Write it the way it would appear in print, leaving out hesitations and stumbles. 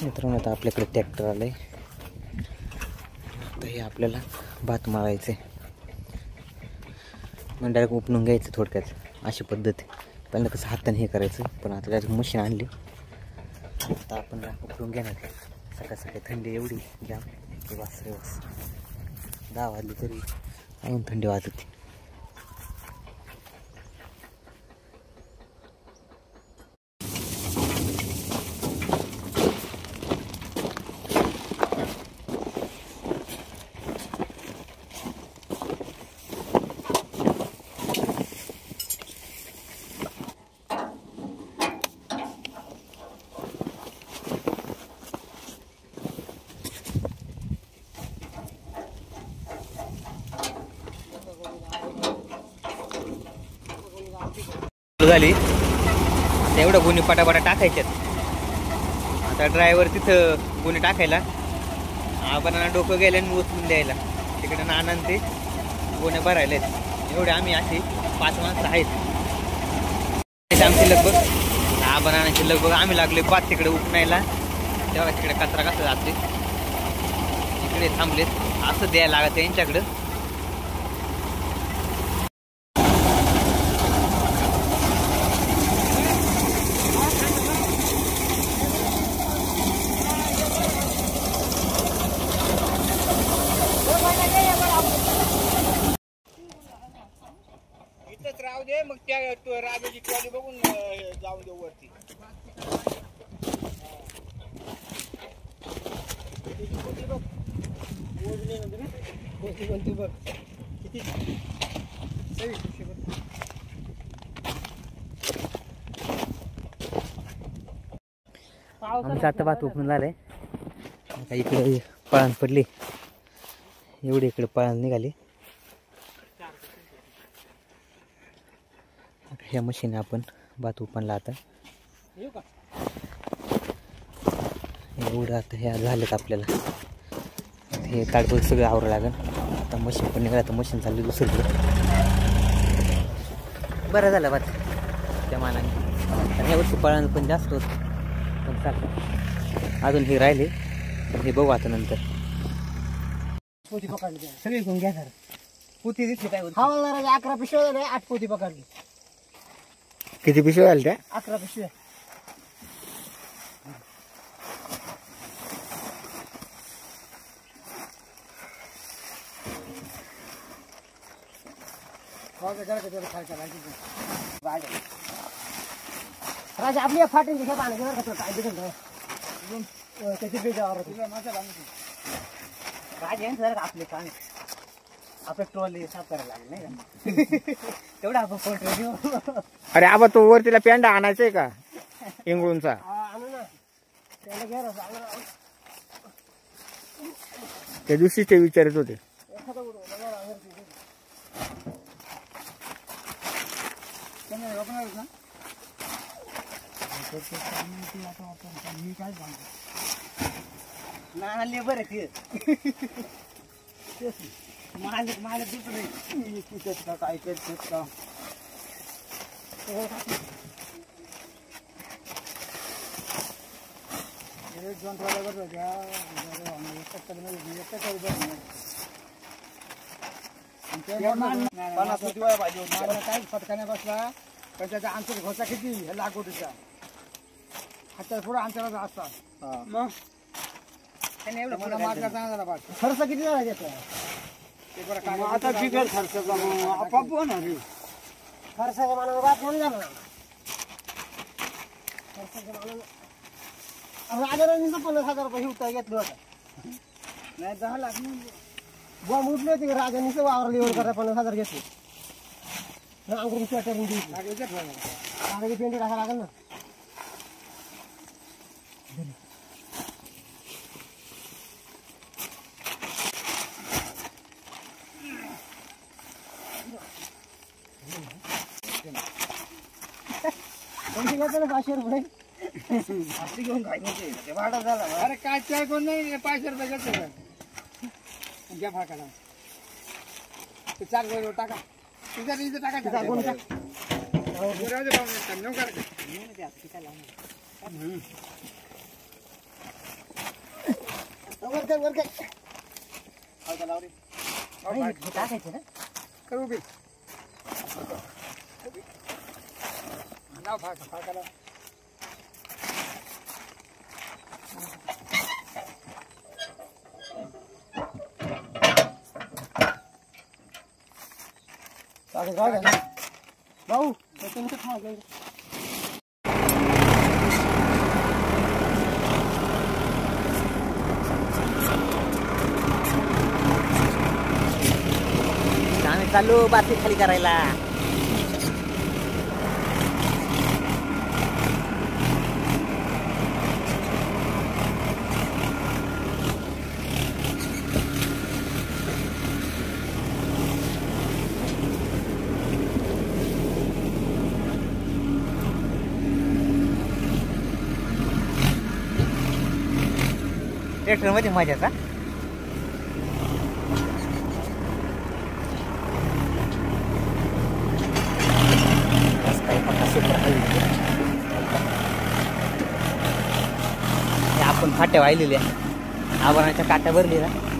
मित्रांनो आता आपल्याकडे ट्रॅक्टर आलंय. आता हे आपल्याला भात मारायचं आहे. मग डायरेक्ट उपणून घ्यायचं थोडक्यात, अशी पद्धत. पहिलं कसं हाताने हे करायचं, पण आता डायरेक्ट मशीन आणली. आता आपण उपटून घेणार. सकाळ सकाळी थंडी एवढी जाम की वास रे वास. 10 वाजली तरी अजून थंडी वाजते. झाली एवढं गुन्हे पटापटा टाकायच्यात. आता ड्रायव्हर तिथं गुन्हे टाकायला, आपण डोकं गेले आणि उचलून द्यायला. तिकडे नानान ते गुन्हे भरायला. एवढे आम्ही अशी 5 माणसं आहेत. आमची लगभग आपण आणायची लगभग आम्ही लागले 5 तिकडे उपणायला. तेव्हा तिकडे कचरा कसा जाते, इकडे थांबलेत. असं द्यायला लागत यांच्याकडं. राहू दे, मग त्या राजाची ट्रॉली बघून जाऊन देऊ वरती. आमचं आता भात उपणून झालंय. आता इकडे पळण पडली, एवढी इकडे पळण निघाली. ह्या मशीने आपण भात उपणला. आता एवढं आता हे झालेत आपल्याला. हे ताडबड सगळं आवरावं लागेल. आता मशीन पण निघालं. आता मशीन चालली दुसरीकडे. बरं झालं भात त्या मानाने. आणि ह्या वर्षी पळण पण जास्त होत, पण चालतं. अजून हे राहिले, पण हे बघू आता नंतर. पोती पकडली सगळी घेऊन घ्या. सर पोती दिसली काय 11 पिशव्या झाल्या. 8 पोती पकडली. किती पिशव्या आल्या त्या? 11 पिशव्या. राजा आपली फाटेल घ्या पाणी घेणार का काय दिलं त्याची बेजावर राजा सर आपले पाणी आपलं ट्रॉली साफ करायला लागेल नाही का. तेवढा आपण फोटो घेऊ. अरे आबा तो वर तिला पेंडा आणायचंय का इंगळूनचा? आणू ना त्याला घ्या. त्या दिवशी ते विचारत होते. मी काय सांगतो ना लेबर आहे ते मालक दुसरे का काय करतात का. एक 2 ड्रायव्हर होत्या. काय फटकाने बसला पण त्याचा अंतर घोचा किती हे लागवडीचा हातात पुढं अंतराचा असतात. मग त्याने एवढं मला मार्ग झाला पाठ खर्च किती झाला त्याचा. आता बिगर खर्चाचा आपाप होणार रे. खर्चाच्या मानानं बात होऊन जाणार. खर्चाच्या मानानं राजाराणीचं 50,000 रुपये उठता घेतलं होतं. नाही 10 लाख बॉम्ब उठले होते. राजानीच वावरली एवढं करा 50,000 घेतले. अंगून स्वेटर पेंटी टाका लागेल ना. कोणती घेतो ना 500 रुपये घेऊन काय भाडा झाला. अरे काय चाय कोण नाही 500 रुपये घेतो घ्या फाकाला. ते 4 गोळी टाका. तुझ्या इथं टाका. टाकायचं ना कर उभी लाव फाकाला भाऊ तुमचं खा आम्ही चाललो बातमी खाली करायला. ट्रॅक्टर मध्ये मजा का आपण फाट्या वाहिलेल्या आभाळाच्या काट्या भरलेल्या